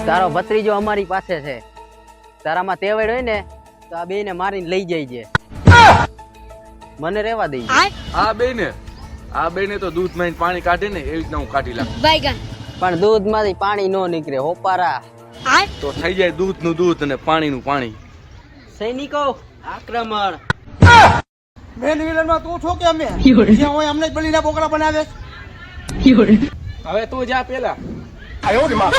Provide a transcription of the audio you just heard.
તારો ભત્રીજો અમારી પાસે છે, તારામાં તેવડ હોય ને તો આ બેને મારીને લઈ જાય છે, મને રહેવા દઈ. આ બેને તો દૂધ માં પાણી કાઢે ને એવી રીતના હું કાઢી લાગુ. પણ દૂધ માંથી પાણી નો નીકળે હોપારા, તો થઈ જાય દૂધ નું દૂધ અને પાણી નું પાણી. સૈનિકો આક્રમણ. મેન વિલન માં તું છો કે અમે જ્યાં હોય અમને જ બલીના બોકડા બનાવે. હવે તું જા પેલા. આયો ને માં